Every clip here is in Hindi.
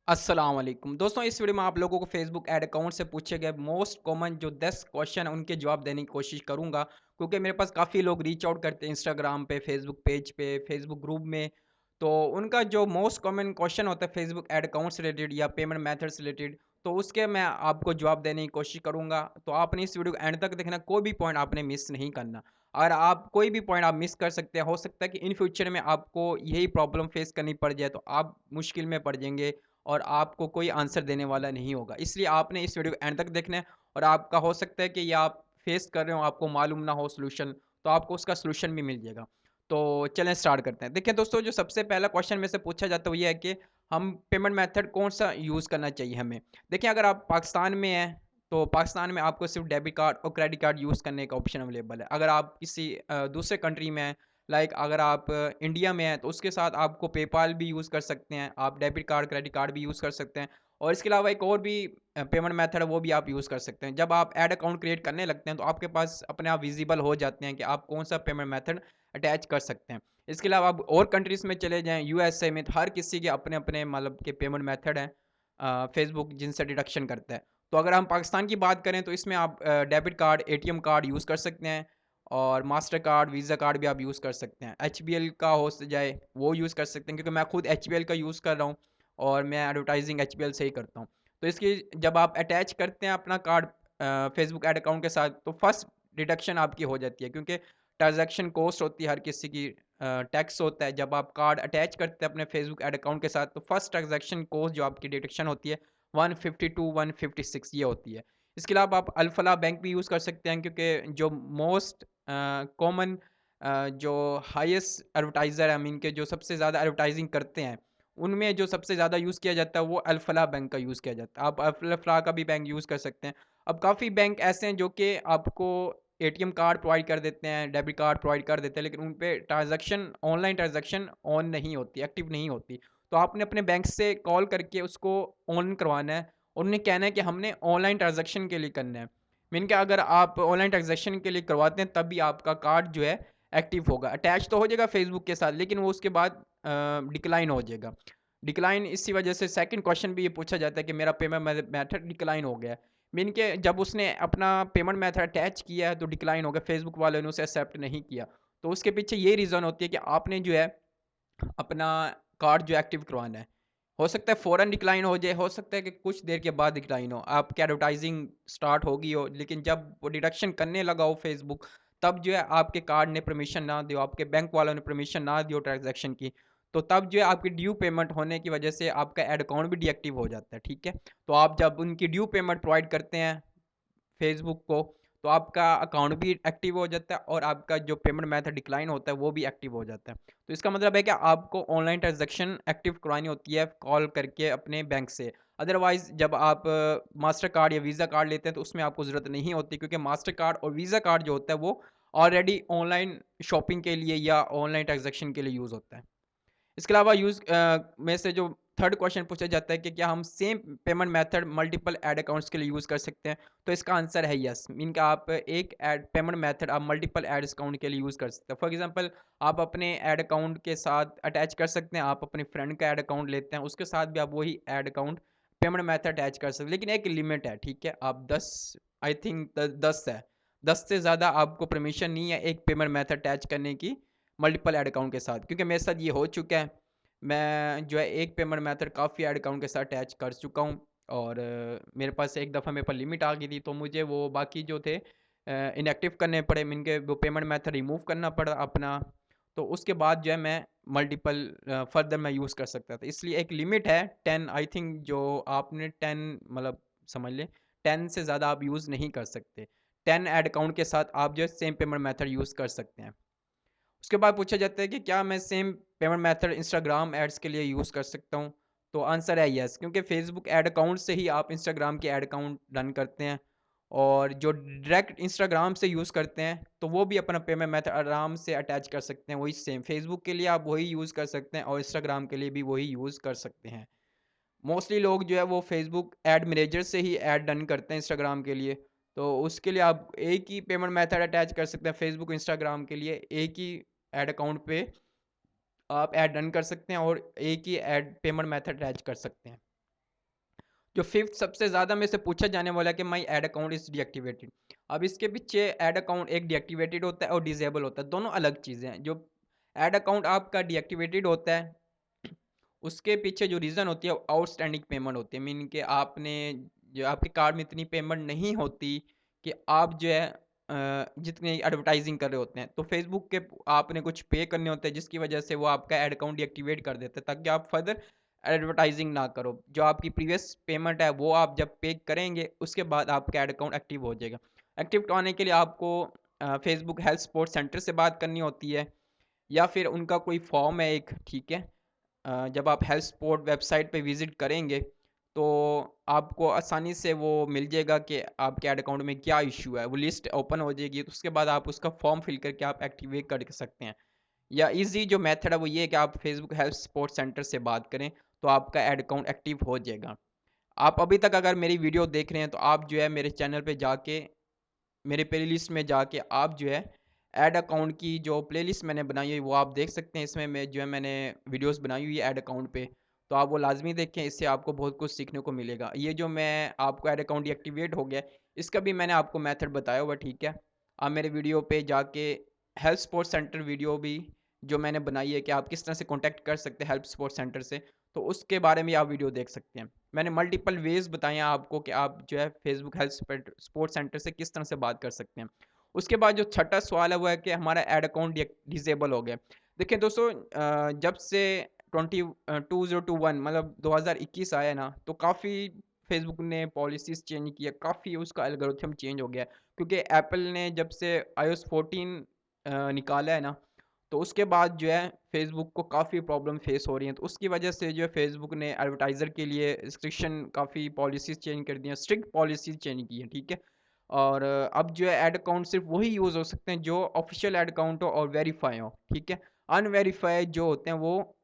अस्सलाम वालेकुम दोस्तों, इस वीडियो में आप लोगों को फेसबुक ऐड अकाउंट से पूछे गए मोस्ट कॉमन जो 10 क्वेश्चन हैं उनके जवाब देने की कोशिश करूंगा, क्योंकि मेरे पास काफ़ी लोग रीच आउट करते हैं इंस्टाग्राम पे, फेसबुक पेज पे, फेसबुक ग्रुप में। तो उनका जो मोस्ट कॉमन क्वेश्चन होता है फेसबुक ऐड अकाउंट से रिलेटेड या पेमेंट मेथड से रिलेटेड, तो उसके मैं आपको जवाब देने की कोशिश करूंगा। तो आपने इस वीडियो को एंड तक देखना, कोई भी पॉइंट आपने मिस नहीं करना। अगर आप कोई भी पॉइंट आप मिस कर सकते हैं, हो सकता है कि इन फ्यूचर में आपको यही प्रॉब्लम फेस करनी पड़ जाए, तो आप मुश्किल में पड़ जाएंगे और आपको कोई आंसर देने वाला नहीं होगा। इसलिए आपने इस वीडियो को एंड तक देखना है, और आपका हो सकता है कि ये आप फेस कर रहे हो, आपको मालूम ना हो सॉल्यूशन, तो आपको उसका सॉल्यूशन भी मिल जाएगा। तो चलें स्टार्ट करते हैं। देखिए दोस्तों, जो सबसे पहला क्वेश्चन में से पूछा जाता है वो ये है कि हम पेमेंट मेथड कौन-सा यूज़ करना चाहिए हमें? देखिए, अगर आप पाकिस्तान में हैं, तो पाकिस्तान में आपको सिर्फ़ डेबिट कार्ड और क्रेडिट कार्ड यूज़ करने का ऑप्शन अवेलेबल है। अगर आप किसी दूसरे कंट्री में हैं, लाइक अगर आप इंडिया में हैं, तो उसके साथ आपको पेपाल भी यूज़ कर सकते हैं, आप डेबिट कार्ड, क्रेडिट कार्ड भी यूज़ कर सकते हैं, और इसके अलावा एक और भी पेमेंट मेथड है, वो भी आप यूज़ कर सकते हैं। जब आप ऐड अकाउंट क्रिएट करने लगते हैं, तो आपके पास अपने आप विज़िबल हो जाते हैं कि आप कौन-सा पेमेंट मेथड अटैच कर सकते हैं। इसके अलावा आप और कंट्रीज़ में चले जाएँ, यूएसए में, तो हर किसी के अपने-अपने मतलब के पेमेंट मेथड हैं फेसबुक जिनसे डिडक्शन करता है। तो अगर हम पाकिस्तान की बात करें, तो इसमें आप debit card, ATM card use कर सकते हैं, और मास्टर कार्ड, वीज़ा कार्ड भी आप यूज़ कर सकते हैं। एचबीएल का हो स जाए, वो यूज़ कर सकते हैं, क्योंकि मैं खुद एचबीएल का यूज़ कर रहा हूँ और मैं एडवर्टाइज़िंग एचबीएल से ही करता हूँ। तो इसकी जब आप अटैच करते हैं अपना कार्ड फेसबुक ऐड अकाउंट के साथ, तो फर्स्ट डिडक्शन आपकी हो जाती है, क्योंकि ट्रांज़ैक्शन कॉस्ट होती है हर किसी की, टैक्स होता है। जब आप कार्ड अटैच करते हैं अपने फेसबुक ऐड अकाउंट के साथ, तो फर्स्ट ट्रांज़ैक्शन कॉस्ट जो आपकी डिडक्शन होती है 150 टू 156 ये होती है। इसके अलावा आप अल-फलाह बैंक भी यूज़ कर सकते हैं, क्योंकि जो मोस्ट कॉमन जो हाईएस्ट एडवर्टाइज़र आई मीन के जो सबसे ज़्यादा एडवर्टाइज़िंग करते हैं, उनमें जो सबसे ज़्यादा यूज़ किया जाता है वो अल-फलाह बैंक का यूज़ किया जाता है। आप अल-फलाह का भी बैंक यूज़ कर सकते हैं। अब काफ़ी बैंक ऐसे हैं जो कि आपको एटीएम कार्ड प्रोवाइड कर देते हैं, डेबिट कार्ड प्रोवाइड कर देते हैं, लेकिन उन पे ट्रांज़ैक्शन ऑनलाइन ट्रांज़ैक्शन ऑन नहीं होती, एक्टिव नहीं होती। तो आपने अपने बैंक से कॉल करके उसको ऑन करवाना है, और उन्हें कहना है कि हमने ऑनलाइन ट्रांज़ैक्शन के लिए करना है। मीन कि अगर आप ऑनलाइन ट्रांज़ैक्शन के लिए करवाते हैं, तभी आपका कार्ड जो है एक्टिव होगा। अटैच तो हो जाएगा फेसबुक के साथ, लेकिन वो उसके बाद डिक्लाइन हो जाएगा। डिक्लाइन इसी वजह से सेकंड क्वेश्चन भी ये पूछा जाता है कि मेरा पेमेंट मेथड डिक्लाइन हो गया है। मीन के जब उसने अपना पेमेंट मेथड अटैच किया है, तो डिक्लाइन हो गया, फेसबुक वालों ने उसे एक्सेप्ट नहीं किया। तो उसके पीछे ये रीज़न होती है कि आपने जो है अपना कार्ड जो एक्टिव करवाना है। हो सकता है फ़ौरन डिक्लाइन हो जाए, हो सकता है कि कुछ देर के बाद डिक्लाइन हो। आपकी एडवर्टाइज़िंग स्टार्ट हो गई हो, लेकिन जब वो डिडक्शन करने लगा हो फेसबुक, तब जो है आपके कार्ड ने परमिशन ना दी हो, आपके बैंक वालों ने परमिशन ना दी हो ट्रांज़ैक्शन की, तो तब जो है आपकी ड्यू पेमेंट होने की वजह से आपका ऐड अकाउंट भी डीएक्टिव हो जाता है, ठीक है? तो आप जब उनकी ड्यू पेमेंट प्रोवाइड करते हैं फ़ेसबुक को, तो आपका अकाउंट भी एक्टिव हो जाता है, और आपका जो पेमेंट मेथड डिक्लाइन होता है वो भी एक्टिव हो जाता है। तो इसका मतलब है कि आपको ऑनलाइन ट्रांज़ैक्शन एक्टिव करवानी होती है कॉल करके अपने बैंक से। अदरवाइज़ जब आप मास्टर कार्ड या वीज़ा कार्ड लेते हैं, तो उसमें आपको ज़रूरत नहीं होती, क्योंकि मास्टर कार्ड और वीज़ा कार्ड जो होता है वो ऑलरेडी ऑनलाइन शॉपिंग के लिए या ऑनलाइन ट्रांज़ैक्शन के लिए यूज़ होता है। इसके अलावा में से जो थर्ड क्वेश्चन पूछा जाता है कि क्या हम same payment method multiple add accounts के लिए यूज़ कर सकते हैं? तो इसका आंसर है यस। मीन कि आप एक ऐड पेमेंट मेथड आप मल्टीपल ऐड अकाउंट के लिए यूज़ कर सकते हैं। फॉर एग्ज़ाम्पल, आप अपने ऐड अकाउंट के साथ अटैच कर सकते हैं, आप अपने फ्रेंड का ऐड अकाउंट लेते हैं, उसके साथ भी आप वही add account payment method attach कर सकते हैं। लेकिन एक लिमिट है, ठीक है? आप 10 आई थिंक द 10 है। 10 से ज़्यादा आपको परमिशन नहीं है एक पेमेंट मेथड अटैच करने की मल्टीपल ऐड अकाउंट के साथ, क्योंकि मेरे साथ ये हो चुका है। मैं जो है एक पेमेंट मेथड काफ़ी ऐड अकाउंट के साथ अटैच कर चुका हूँ, और मेरे पास एक दफ़ा मेरे पास लिमिट आ गई थी, तो मुझे वो बाकी जो थे इनएक्टिव करने पड़े, मीन के वो पेमेंट मेथड रिमूव करना पड़ा अपना। तो उसके बाद जो है मैं मल्टीपल फर्दर मैं यूज़ कर सकता था। इसलिए एक लिमिट है 10 आई थिंक, जो आपने 10 मतलब समझ लें 10 से ज़्यादा आप यूज़ नहीं कर सकते। 10 ऐड अकाउंट के साथ आप जो है सेम पेमेंट मेथड यूज़ कर सकते हैं। उसके बाद पूछा जाता है कि क्या मैं same payment method Instagram ads के लिए यूज़ कर सकता हूँ? तो आंसर है येस, क्योंकि फेसबुक ऐड अकाउंट से ही आप इंस्टाग्राम के ऐड अकाउंट रन करते हैं, और जो डायरेक्ट इंस्टाग्राम से यूज़ करते हैं, तो वो भी अपना पेमेंट मेथड आराम से अटैच कर सकते हैं, वही सेम। फेसबुक के लिए आप वही यूज़ कर सकते हैं, और इंस्टाग्राम के लिए भी वही यूज़ कर सकते हैं। मोस्टली लोग जो है वो फेसबुक ऐड मैनेजर से ही ऐड डन करते हैं इंस्टाग्राम के लिए। तो उसके लिए आप एक ही पेमेंट मेथड अटैच कर सकते हैं फेसबुक, इंस्टाग्राम के लिए एक ही ऐड अकाउंट पे आप ऐड रन कर सकते हैं, और एक ही ऐड पेमेंट मेथड अटैच कर सकते हैं। जो फिफ्थ सबसे ज़्यादा में से पूछा जाने वाला है कि माई एड अकाउंट इज़ डीएक्टिवेटेड। अब इसके पीछे एड अकाउंट एक डीएक्टिवेटेड होता है और डिसेबल होता है, दोनों अलग चीज़ें हैं। जो एड अकाउंट आपका डीएक्टिवेटेड होता है, उसके पीछे जो रीज़न होती है आउटस्टैंडिंग पेमेंट होती है। मीन कि आपने जो आपके कार्ड में इतनी पेमेंट नहीं होती कि आप जो है जितनी एडवर्टाइजिंग कर रहे होते हैं, तो फेसबुक के आपने कुछ पे करने होते हैं जिसकी वजह से वो आपका एड अकाउंट डीएक्टिवेट कर देते हैं ताकि आप फर्दर एडवर्टाइजिंग ना करो। जो आपकी प्रीवियस पेमेंट है वो आप जब पे करेंगे उसके बाद आपका एड अकाउंट एक्टिव हो जाएगा। एक्टिव होने के लिए आपको फेसबुक हेल्प सपोर्ट सेंटर से बात करनी होती है या फिर उनका कोई फॉर्म है एक, ठीक है। जब आप हेल्थ सपोर्ट वेबसाइट पे विज़िट करेंगे तो आपको आसानी से वो मिल जाएगा कि आपके ऐड अकाउंट में क्या इशू है, वो लिस्ट ओपन हो जाएगी, तो उसके बाद आप उसका फॉर्म फिल करके आप एक्टिवेट कर सकते हैं। या इजी जो मेथड है वो ये है कि आप फेसबुक हेल्प सपोर्ट सेंटर से बात करें तो आपका ऐड अकाउंट एक्टिव हो जाएगा। आप अभी तक अगर मेरी वीडियो देख रहे हैं तो आप जो है मेरे चैनल पे जाके मेरे प्लेलिस्ट में जाके आप जो है ऐड अकाउंट की जो प्लेलिस्ट मैंने बनाई है वो आप देख सकते हैं। इसमें मैं जो है मैंने वीडियोस बनाई हुई है ऐड अकाउंट पे, तो आप वो लाजमी देखें, इससे आपको बहुत कुछ सीखने को मिलेगा। ये जो मैं आपको ऐड अकाउंट एक्टिवेट हो गया इसका भी मैंने आपको मेथड बताया हुआ, ठीक है। आप मेरे वीडियो पे जाके हेल्थ सपोर्ट सेंटर वीडियो भी जो मैंने बनाई है कि आप किस तरह से कॉन्टैक्ट कर सकते हैं हेल्प सपोर्ट सेंटर से, तो उसके बारे में आप वीडियो देख सकते हैं। मैंने मल्टीपल वेज बताए हैं आपको कि आप जो है फेसबुक हेल्प सपोर्ट सेंटर से किस तरह से बात कर सकते हैं। उसके बाद जो छठा सवाल है वो है कि हमारा ऐड अकाउंट डिसेबल हो गया। देखिए दोस्तों, जब से 2021 मतलब 2021 आया ना, तो काफ़ी फेसबुक ने पॉलिसीज़ चेंज किया, काफ़ी उसका एल्गोरिथम चेंज हो गया। क्योंकि एप्पल ने जब से iOS 14 निकाला है ना, तो उसके बाद जो है फेसबुक को काफ़ी प्रॉब्लम फेस हो रही हैं। तो उसकी वजह से जो है फेसबुक ने एडवर्टाइज़र के लिए रिस्ट्रिक्शन काफ़ी पॉलिसीज़ चेंज कर दी हैं, स्ट्रिक्ट पॉलिसीज़ चेंज की हैं, ठीक है। और अब जो है ऐड अकाउंट सिर्फ वही यूज़ हो सकते हैं जो ऑफिशियल ऐड अकाउंट हो और वेरीफाई हो, ठीक है। अनवेरीफाइड जो होते हैं वो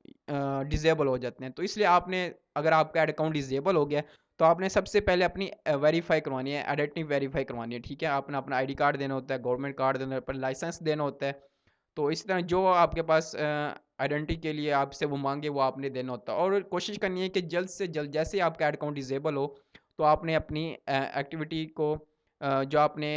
डिसेबल हो जाते हैं। तो इसलिए आपने, अगर आपका ऐड अकाउंट डिसेबल हो गया तो आपने सबसे पहले अपनी वेरीफाई करवानी है, आइडेंटिटी वेरीफाई करवानी है, ठीक है। आपने अपना आईडी कार्ड देना होता है, गवर्नमेंट कार्ड देना होता है, लाइसेंस देना होता है। तो इस तरह जो आपके पास आइडेंटिटी के लिए आपसे वो मांगे वो आपने देना होता है, और कोशिश करनी है कि जल्द से जल्द जैसे ही आपका अकाउंट डिसेबल हो तो आपने अपनी एक्टिविटी को जो आपने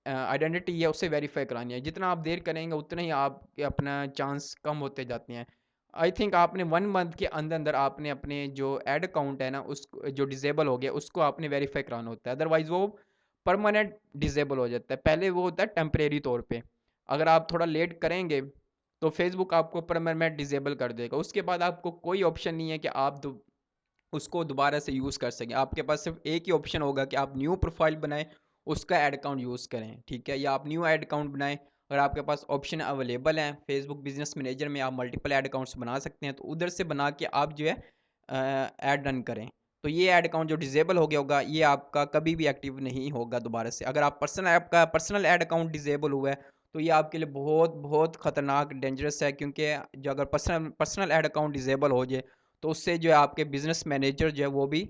आइडेंटिटी है उससे वेरीफाई करानी है। जितना आप देर करेंगे उतना ही आपके अपना चांस कम होते जाते हैं। आई थिंक आपने 1 मंथ के अंदर अंदर आपने अपने जो ऐड अकाउंट है ना उस जो डिसेबल हो गया उसको आपने वेरीफाई कराना होता है, अदरवाइज़ वो परमानेंट डिसेबल हो जाता है। पहले वो होता है टेम्परेरी तौर पे, अगर आप थोड़ा लेट करेंगे तो फेसबुक आपको परमानेंट डिसेबल कर देगा। उसके बाद आपको कोई ऑप्शन नहीं है कि आप उसको दोबारा से यूज़ कर सकें। आपके पास सिर्फ एक ही ऑप्शन होगा कि आप न्यू प्रोफाइल बनाएं, उसका ऐड अकाउंट यूज़ करें, ठीक है। या आप न्यू ऐड अकाउंट बनाएं, अगर आपके पास ऑप्शन अवेलेबल हैं फेसबुक बिजनेस मैनेजर में, आप मल्टीपल ऐड अकाउंट्स बना सकते हैं, तो उधर से बना के आप जो है ऐड रन करें। तो ये ऐड अकाउंट जो डिसेबल हो गया होगा ये आपका कभी भी एक्टिव नहीं होगा दोबारा से। अगर आप पर्सनल ऐड अकाउंट डिसेबल हुआ है तो ये आपके लिए बहुत बहुत ख़तरनाक डेंजरस है, क्योंकि जो अगर पर्सनल ऐड अकाउंट डिसेबल हो जाए तो उससे जो है आपके बिजनेस मैनेजर जो है वो भी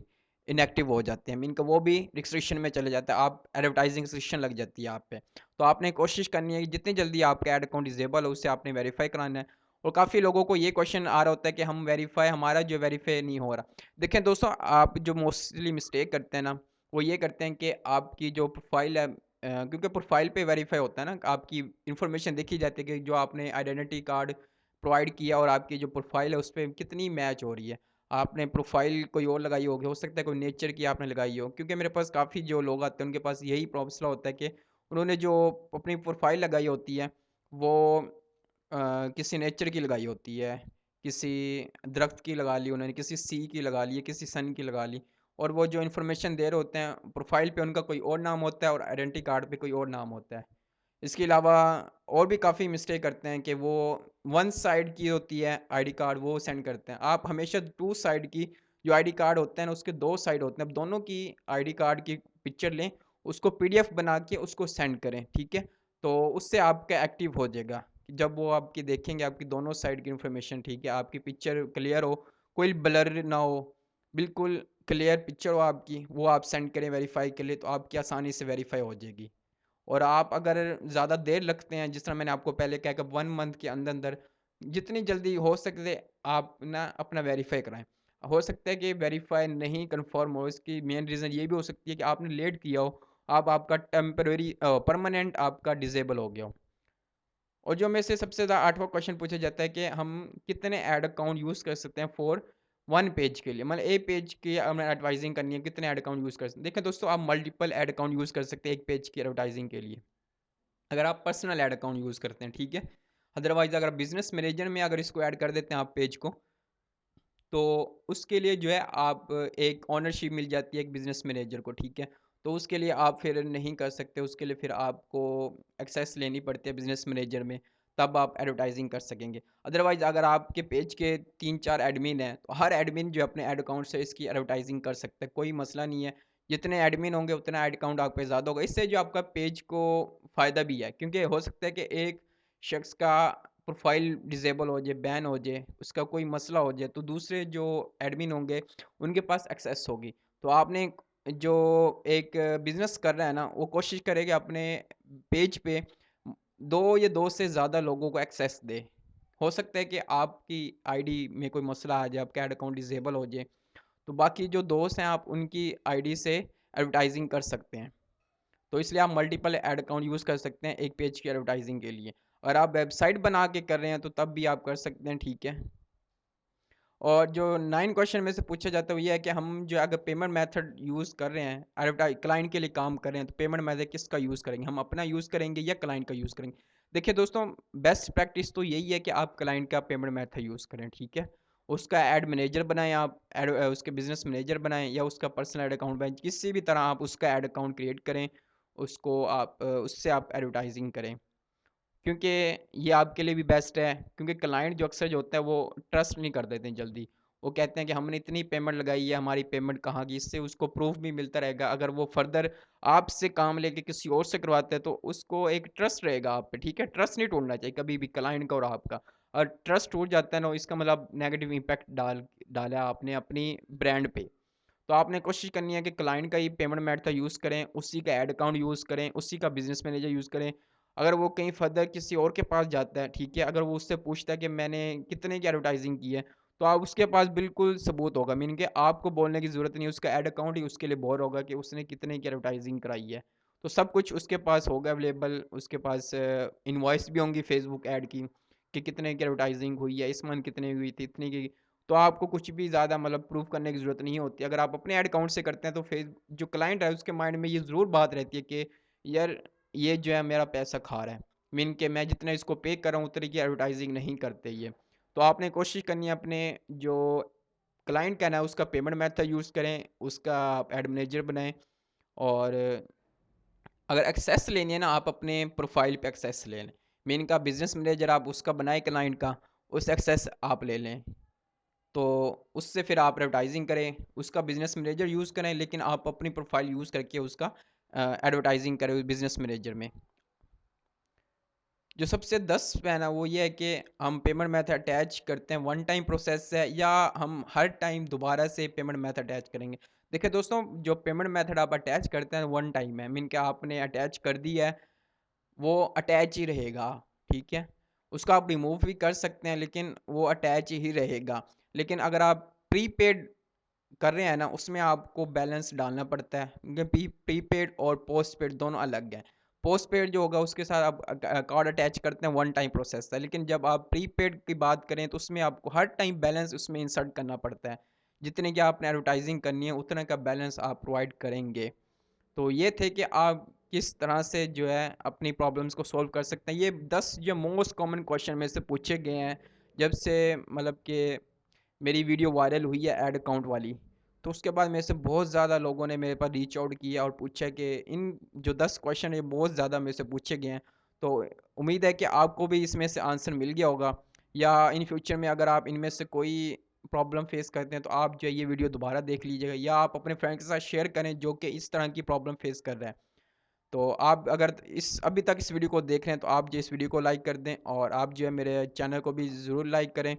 इनएक्टिव हो जाते हैं, मीन का वो भी रिस्ट्रिक्शन में चले जाता है, आप एडवर्टाइजिंग रिस्ट्रिक्शन लग जाती है आप पे। तो आपने कोशिश करनी है कि जितनी जल्दी आपका ऐड अकाउंट डिसेबल हो उसे आपने वेरीफाई कराना है। और काफ़ी लोगों को ये क्वेश्चन आ रहा होता है कि हम वेरीफाई, हमारा जो वेरीफाई नहीं हो रहा। देखें दोस्तों, आप जो मोस्टली मिस्टेक करते हैं ना वो ये करते हैं कि आपकी जो प्रोफाइल है, क्योंकि प्रोफाइल पे वेरीफाई होता है ना, आपकी इन्फॉर्मेशन देखी जाती है कि जो आपने आइडेंटिटी कार्ड प्रोवाइड किया और आपकी जो प्रोफाइल है उस पर कितनी मैच हो रही है। आपने प्रोफाइल कोई और लगाई होगी, हो सकता है कोई नेचर की आपने लगाई हो, क्योंकि मेरे पास काफ़ी जो लोग आते हैं उनके पास यही मसला होता है कि उन्होंने जो अपनी प्रोफाइल लगाई होती है वो किसी नेचर की लगाई होती है, किसी दरख्त की लगा ली उन्होंने, किसी सी की लगा ली, किसी सन की लगा ली, और वो जो इन्फॉर्मेशन दे रहे होते हैं प्रोफाइल पे उनका कोई और नाम होता है और आइडेंटिटी कार्ड पे कोई और नाम होता है। इसके अलावा और भी काफ़ी मिस्टेक करते हैं कि वो वन साइड की होती है आईडी कार्ड वो सेंड करते हैं। आप हमेशा टू साइड की जो आईडी कार्ड होते हैं ना उसके दो साइड होते हैं, अब दोनों की आईडी कार्ड की पिक्चर लें, उसको पीडीएफ बना के उसको सेंड करें, ठीक है। तो उससे आपका एक्टिव हो जाएगा। जब वो आपकी देखेंगे आपकी दोनों साइड की इन्फॉर्मेशन, ठीक है, आपकी पिक्चर क्लियर हो, कोई ब्लर ना हो, बिल्कुल क्लियर पिक्चर हो आपकी, वो आप सेंड करें वेरीफाई के लिए, तो आपकी आसानी से वेरीफाई हो जाएगी। और आप अगर ज़्यादा देर लगते हैं, जिस तरह मैंने आपको पहले कहा कि 1 मंथ के अंदर अंदर जितनी जल्दी हो सके आप ना अपना वेरीफाई कराएं। हो सकता है कि वेरीफाई नहीं कन्फर्म हो, इसकी मेन रीज़न ये भी हो सकती है कि आपने लेट किया हो, अब आपका टेम्परेरी परमानेंट आपका डिसेबल हो गया हो। और जो में से सबसे ज़्यादा 8वां क्वेश्चन पूछा जाता है कि हम कितने ऐड अकाउंट यूज़ कर सकते हैं फॉर 1 पेज के लिए, मतलब एक पेज की हमें एडवर्टाइजिंग करनी है, कितने ऐड अकाउंट यूज़ कर सकते हैं। देखिए दोस्तों, आप मल्टीपल ऐड अकाउंट यूज़ कर सकते हैं एक पेज की एडवर्टाइजिंग के लिए, अगर आप पर्सनल ऐड अकाउंट यूज़ करते हैं, ठीक है। अदरवाइज़ अगर बिजनेस मैनेजर में अगर इसको ऐड कर देते हैं आप पेज को, तो उसके लिए जो है आप एक ओनरशिप मिल जाती है एक बिज़नेस मैनेजर को, ठीक है। तो उसके लिए आप फिर नहीं कर सकते, उसके लिए फिर आपको एक्सेस लेनी पड़ती है बिज़नेस मैनेजर में, तब आप एडवर्टाइजिंग कर सकेंगे। अदरवाइज़ अगर आपके पेज के 3-4 एडमिन हैं, तो हर एडमिन जो अपने ऐड अकाउंट से इसकी एडवर्टाइजिंग कर सकता है, कोई मसला नहीं है। जितने एडमिन होंगे उतना ऐड अकाउंट आप पे ज़्यादा होगा। इससे जो आपका पेज को फ़ायदा भी है, क्योंकि हो सकता है कि एक शख्स का प्रोफाइल डिसेबल हो जाए, बैन हो जाए, उसका कोई मसला हो जाए, तो दूसरे जो एडमिन होंगे, उनके पास एक्सेस होगी। तो आपने जो एक बिज़नेस कर रहा है ना, वो कोशिश करे कि अपने पेज पे 2 या 2 से ज़्यादा लोगों को एक्सेस दे। हो सकता है कि आपकी आईडी में कोई मसला आ जाए, आपका ऐड अकाउंट डिसेबल हो जाए, तो बाकी जो दोस्त हैं, आप उनकी आईडी से एडवर्टाइज़िंग कर सकते हैं। तो इसलिए आप मल्टीपल ऐड अकाउंट यूज़ कर सकते हैं एक पेज की एडवर्टाइजिंग के लिए। अगर आप वेबसाइट बना के कर रहे हैं तो तब भी आप कर सकते हैं, ठीक है। और जो 9 क्वेश्चन में से पूछा जाता है वो ये है कि हम जो अगर पेमेंट मेथड यूज़ कर रहे हैं, एडवर्टाइज क्लाइंट के लिए काम कर रहे हैं, तो पेमेंट मेथड किसका यूज़ करेंगे, हम अपना यूज़ करेंगे या क्लाइंट का यूज़ करेंगे। देखिए दोस्तों, बेस्ट प्रैक्टिस तो यही है कि आप क्लाइंट का पेमेंट मेथड यूज़ करें, ठीक है। उसका एड मैनेजर बनाएं आप, उसके बिजनेस मैनेजर बनाएं या उसका पर्सनल एड अकाउंट बनाएं, किसी भी तरह आप उसका एड अकाउंट क्रिएट करें, उसको आप उससे आप एडवर्टाइजिंग करें, क्योंकि ये आपके लिए भी बेस्ट है। क्योंकि क्लाइंट जो अक्सर जो होता है वो ट्रस्ट नहीं कर देते हैं जल्दी। वो कहते हैं कि हमने इतनी पेमेंट लगाई है, हमारी पेमेंट कहाँ गई? इससे उसको प्रूफ भी मिलता रहेगा। अगर वो फर्दर आपसे काम लेके किसी और से करवाते हैं तो उसको एक ट्रस्ट रहेगा आप पे, ठीक है? ट्रस्ट नहीं टूटना चाहिए कभी भी क्लाइंट का और आपका। और ट्रस्ट टूट जाता है ना, इसका मतलब नेगेटिव इम्पैक्ट डाला आपने अपनी ब्रांड पे। तो आपने कोशिश करनी है कि क्लाइंट का ही पेमेंट मेथड यूज़ करें, उसी का ऐड अकाउंट यूज़ करें, उसी का बिज़नेस मैनेजर यूज़ करें। अगर वो कहीं फर्दर किसी और के पास जाता है, ठीक है, अगर वो उससे पूछता है कि मैंने कितने की एडवर्टाइजिंग की है, तो आप उसके पास बिल्कुल सबूत होगा, मीनिंग कि आपको बोलने की ज़रूरत नहीं है, उसका ऐड अकाउंट ही उसके लिए बोर होगा कि उसने कितने की एडवर्टाइजिंग कराई है। तो सब कुछ उसके पास होगा अवेलेबल, उसके पास इनवॉइस भी होंगी फेसबुक ऐड की कि कितने की एडवर्टाइजिंग हुई है, इस मंथ कितने की हुई थी, इतनी की। तो आपको कुछ भी ज़्यादा मतलब प्रूफ़ करने की ज़रूरत नहीं होती। अगर आप अपने ऐड अकाउंट से करते हैं तो फेस जो क्लाइंट है उसके माइंड में ये ज़रूर बात रहती है कि यार, ये जो है मेरा पैसा खा रहा है। मीन के मैं जितना इसको पे कर रहा हूँ उतने की एडवर्टाइजिंग नहीं करते ये। तो आपने कोशिश करनी है अपने जो क्लाइंट का ना उसका पेमेंट मेथड यूज़ करें, उसका एड मैनेजर बनाएँ। और अगर एक्सेस लेनी है ना, आप अपने प्रोफाइल पे एक्सेस ले लें। मीन का बिज़नेस मैनेजर आप उसका बनाएँ क्लाइंट का, उस एक्सेस आप ले लें। तो उससे फिर आप एडवर्टाइजिंग करें, उसका बिज़नेस मैनेजर यूज़ करें, लेकिन आप अपनी प्रोफाइल यूज़ करके उसका एडवर्टाइजिंग करें उस बिज़नेस मैनेजर में। जो सबसे 10 है ना, वो ये है कि हम पेमेंट मेथड अटैच करते हैं, वन टाइम प्रोसेस है या हम हर टाइम दोबारा से पेमेंट मेथड अटैच करेंगे। देखिए दोस्तों, जो पेमेंट मेथड आप अटैच करते हैं वन टाइम है, मीन कि आपने अटैच कर दी है, वो अटैच ही रहेगा, ठीक है। उसका आप रिमूव भी कर सकते हैं, लेकिन वो अटैच ही रहेगा। लेकिन अगर आप प्रीपेड कर रहे हैं ना, उसमें आपको बैलेंस डालना पड़ता है, क्योंकि प्रीपेड और पोस्टपेड दोनों अलग हैं। पोस्टपेड जो होगा उसके साथ आप कार्ड अटैच करते हैं, वन टाइम प्रोसेस है। लेकिन जब आप प्रीपेड की बात करें तो उसमें आपको हर टाइम बैलेंस उसमें इंसर्ट करना पड़ता है। जितने की आपने एडवर्टाइजिंग करनी है उतने का बैलेंस आप प्रोवाइड करेंगे। तो ये थे कि आप किस तरह से जो है अपनी प्रॉब्लम्स को सॉल्व कर सकते हैं। ये 10 जो मोस्ट कॉमन क्वेश्चन में से पूछे गए हैं जब से मतलब कि मेरी वीडियो वायरल हुई है ऐड अकाउंट वाली। तो उसके बाद मेरे से बहुत ज़्यादा लोगों ने मेरे पास रीच आउट किया और पूछा कि इन जो 10 क्वेश्चन है बहुत ज़्यादा मेरे से पूछे गए हैं। तो उम्मीद है कि आपको भी इसमें से आंसर मिल गया होगा, या इन फ्यूचर में अगर आप इनमें से कोई प्रॉब्लम फेस करते हैं तो आप जो है ये वीडियो दोबारा देख लीजिएगा, या आप अपने फ्रेंड के साथ शेयर करें जो कि इस तरह की प्रॉब्लम फेस कर रहा है। तो आप अगर इस अभी तक इस वीडियो को देख रहे हैं तो आप जो इस वीडियो को लाइक कर दें, और आप जो है मेरे चैनल को भी ज़रूर लाइक करें,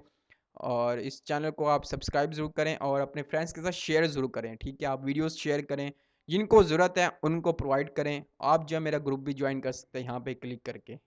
और इस चैनल को आप सब्सक्राइब ज़रूर करें और अपने फ्रेंड्स के साथ शेयर ज़रूर करें, ठीक है। आप वीडियोस शेयर करें, जिनको ज़रूरत है उनको प्रोवाइड करें। आप जो है मेरा ग्रुप भी ज्वाइन कर सकते हैं यहाँ पे क्लिक करके।